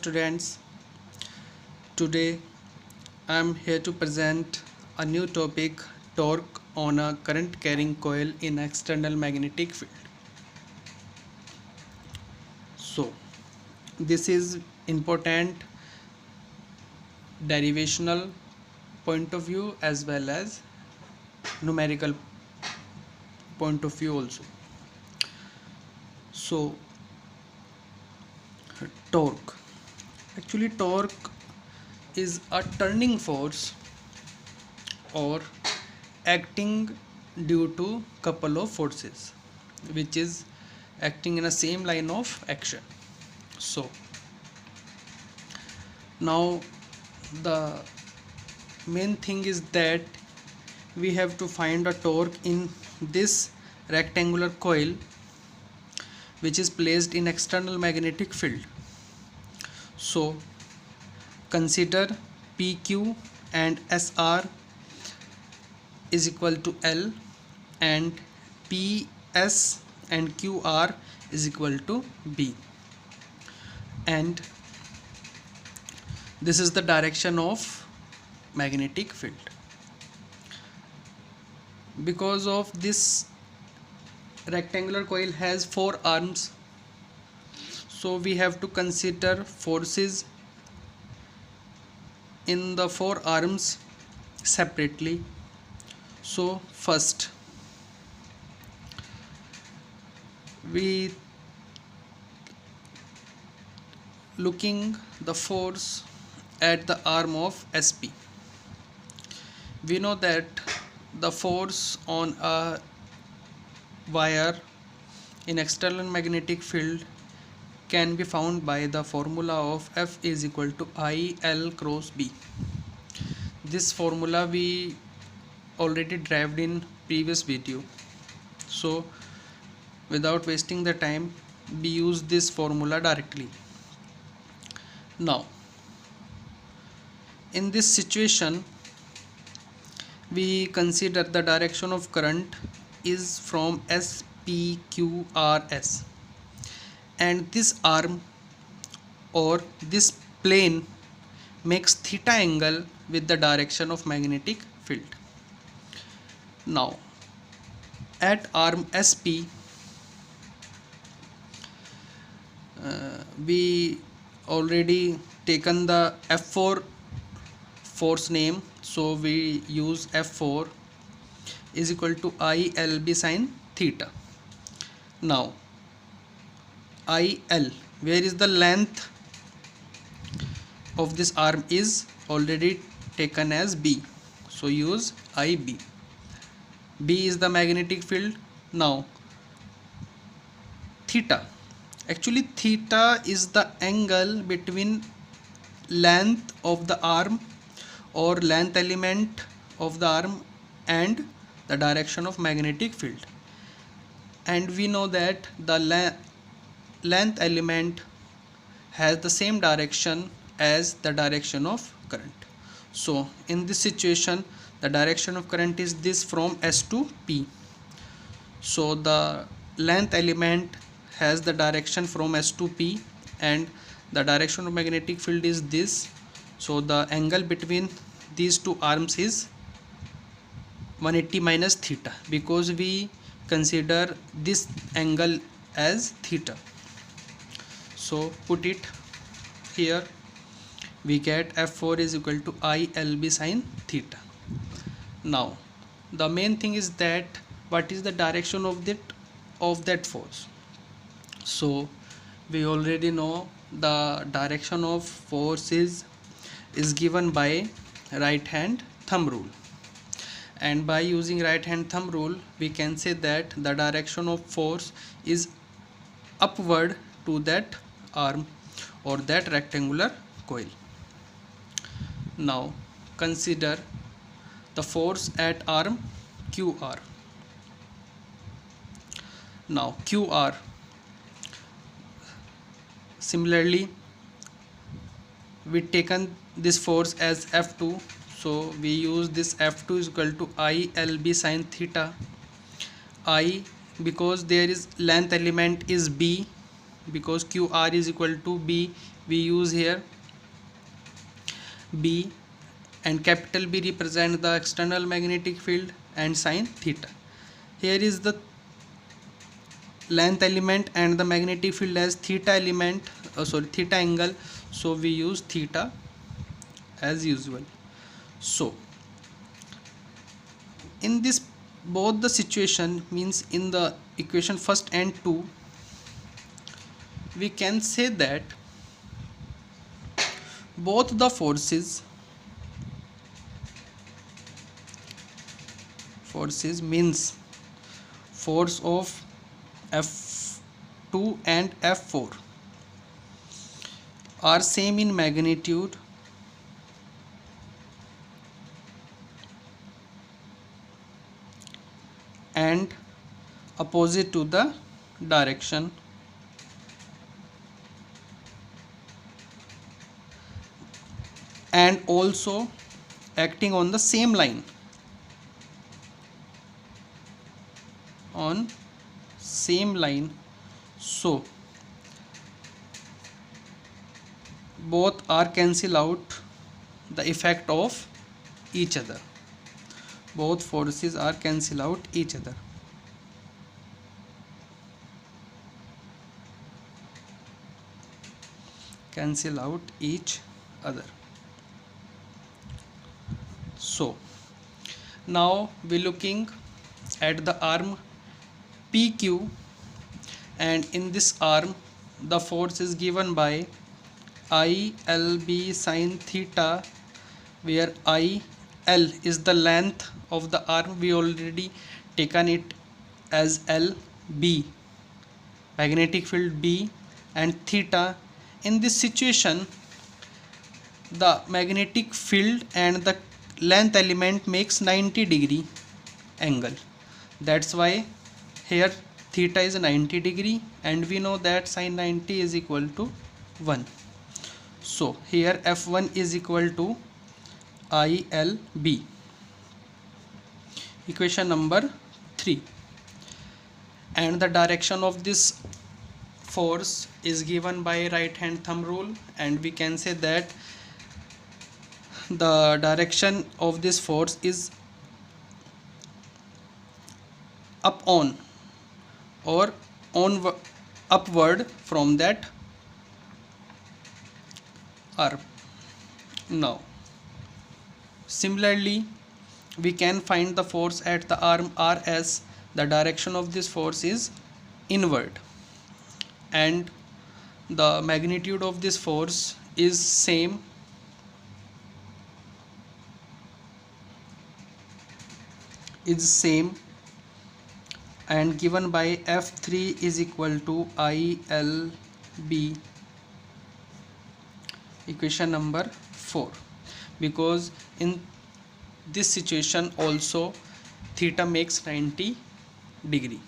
students, today I am here to present a new topic, torque on a current carrying coil in external magnetic field. So this is important derivational point of view as well as numerical point of view also. So torque, actually torque is a turning force or acting due to couple of forces which is acting in a same line of action. So now the main thing is that we have to find a torque in this rectangular coil which is placed in external magnetic field. So consider PQ and SR is equal to L and PS and QR is equal to B, and this is the direction of magnetic field. Because of this rectangular coil has four arms, so we have to consider forces in the four arms separately. So first we looking the force at the arm of SP. We know that the force on a wire in external magnetic field can be found by the formula of F is equal to IL cross B. This formula we already derived in previous video, so without wasting the time we use this formula directly. Now in this situation we consider the direction of current is from SPQRS, and this arm or this plane makes theta angle with the direction of magnetic field. Now at arm SP we already taken the F4 force name, so we use F4 is equal to ILB sine theta. Now IL, where is the length of this arm, is already taken as B, so use IB. B is the magnetic field. Now theta, actually theta is the angle between length of the arm or length element of the arm and the direction of magnetic field, and we know that the length element has the same direction as the direction of current. So in this situation the direction of current is this from S to P, so the length element has the direction from S to P and the direction of magnetic field is this, so the angle between these two arms is 180 minus theta, because we consider this angle as theta. So put it here, we get F4 is equal to ILB sine theta. Now the main thing is that what is the direction of that force. So we already know the direction of force is given by right hand thumb rule, and by using right hand thumb rule we can say that the direction of force is upward to that arm or that rectangular coil. Now consider the force at arm QR. Now QR, similarly we taken this force as F2, so we use this F2 is equal to ILB sine theta. I, because there is length element is B, because QR is equal to B, we use here B, and capital B represent the external magnetic field, and sin theta. Here is the length element and the magnetic field as theta element, theta angle, so we use theta as usual. So in this both the situation, means in the equation first and 2, we can say that both the forces means force of F2 and F4 are same in magnitude and opposite to the direction, and also acting on the same line, so both are cancel out the effect of each other. Both forces are cancel out each other. So now we looking at the arm PQ, and in this arm the force is given by ILB sin theta, where IL is the length of the arm, we already taken it as LB, magnetic field B, and theta. In this situation the magnetic field and the length element makes 90-degree angle, that's why here theta is 90-degree, and we know that sin 90 is equal to 1. So here F1 is equal to ILB. Equation number 3, and the direction of this force is given by right hand thumb rule, and we can say that the direction of this force is up on or upward from that arm. Now similarly we can find the force at the arm RS. The direction of this force is inward, and the magnitude of this force is same and given by F3 is equal to ILB. Equation number 4, because in this situation also theta makes 90-degree.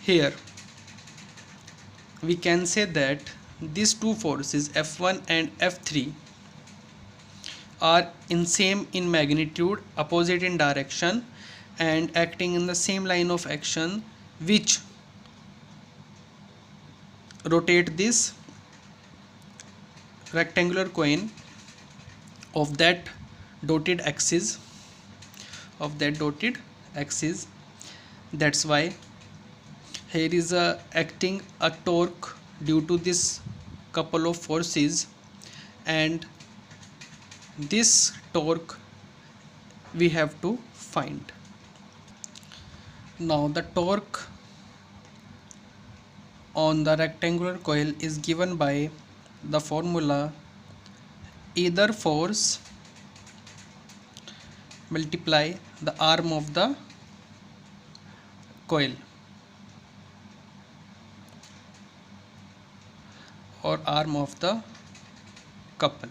Here we can say that these two forces F1 and F3 are same in magnitude, opposite in direction, and acting in the same line of action, which rotate this rectangular coin of that dotted axis. That's why here is acting a torque due to this couple of forces, and this torque we have to find. Now the torque on the rectangular coil is given by the formula either force multiply the arm of the coil or arm of the couple.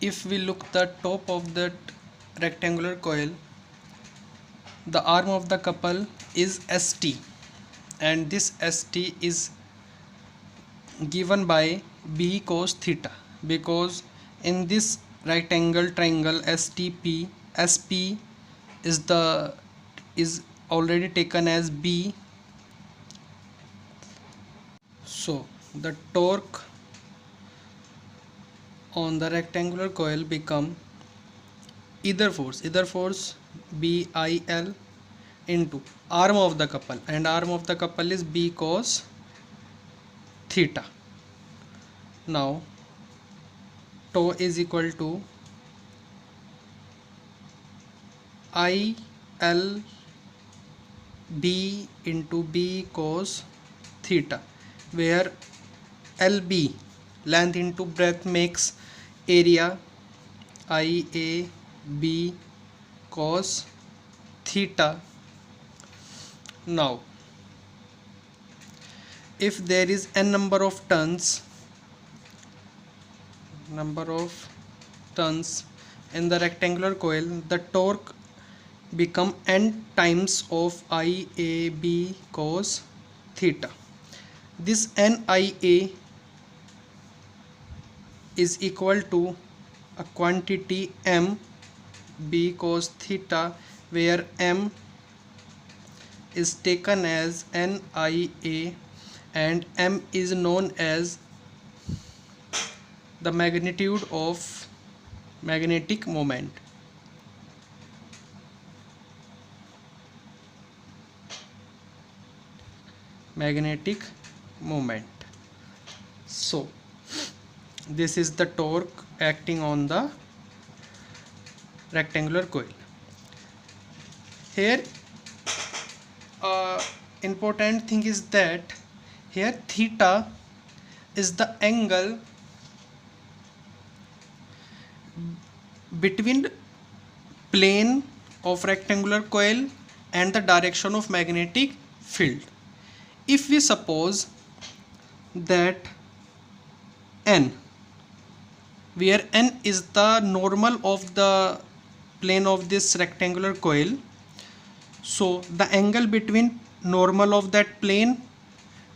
If we look the top of that rectangular coil, the arm of the couple is ST, and this ST is given by B cos theta, because in this right angle triangle STP, SP is already taken as B, So the torque on the rectangular coil become either force BIL into arm of the couple, and arm of the couple is B cos theta. Now tau is equal to IL B into B cos theta, where LB length into breadth makes area IAB cos theta. Now if there is n number of turns in the rectangular coil, the torque become n times of IAB cos theta. This NIA is equal to a quantity m b cos theta, where m is taken as NIA and m is known as the magnitude of magnetic moment. So this is the torque acting on the rectangular coil. Here important thing is that here theta is the angle between plane of rectangular coil and the direction of magnetic field. If we suppose that n, where n is the normal of the plane of this rectangular coil, so the angle between normal of that plane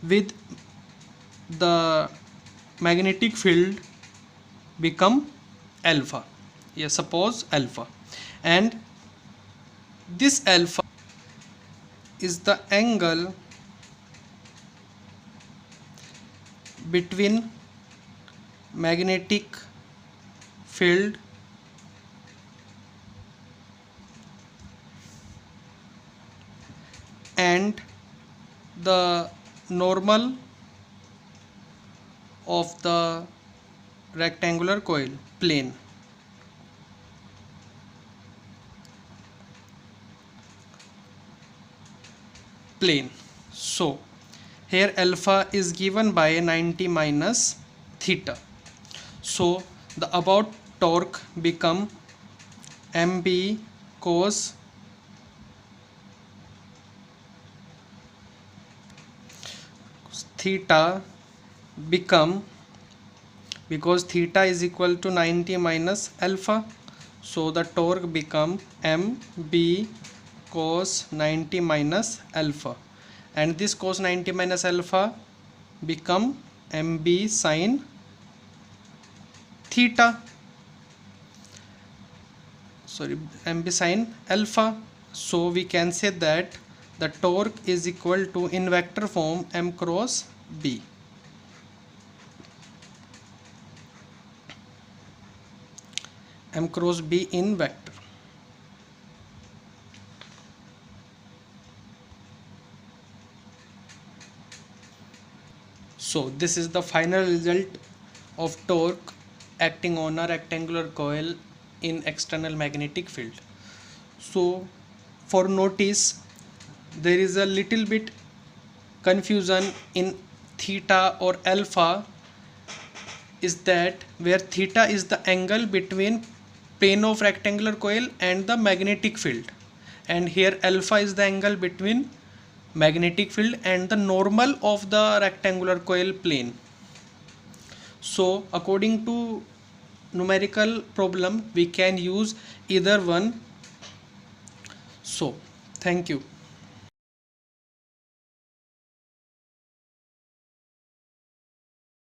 with the magnetic field become alpha. Yes, suppose alpha, and this alpha is the angle between magnetic field and the normal of the rectangular coil plane. So here alpha is given by 90 minus theta. So the about torque become MB cos theta become, because theta is equal to 90 minus alpha, so the torque become MB cos 90 minus alpha, and this cos 90 minus alpha become MB sin theta, MB sin alpha. So we can say that the torque is equal to, in vector form, M cross B. M cross B in vector. So this is the final result of torque acting on a rectangular coil in external magnetic field. So for notice, there is a little bit confusion in theta or alpha, is that where theta is the angle between plane of rectangular coil and the magnetic field, and here alpha is the angle between magnetic field and the normal of the rectangular coil plane. So according to numerical problem, we can use either one. So thank you.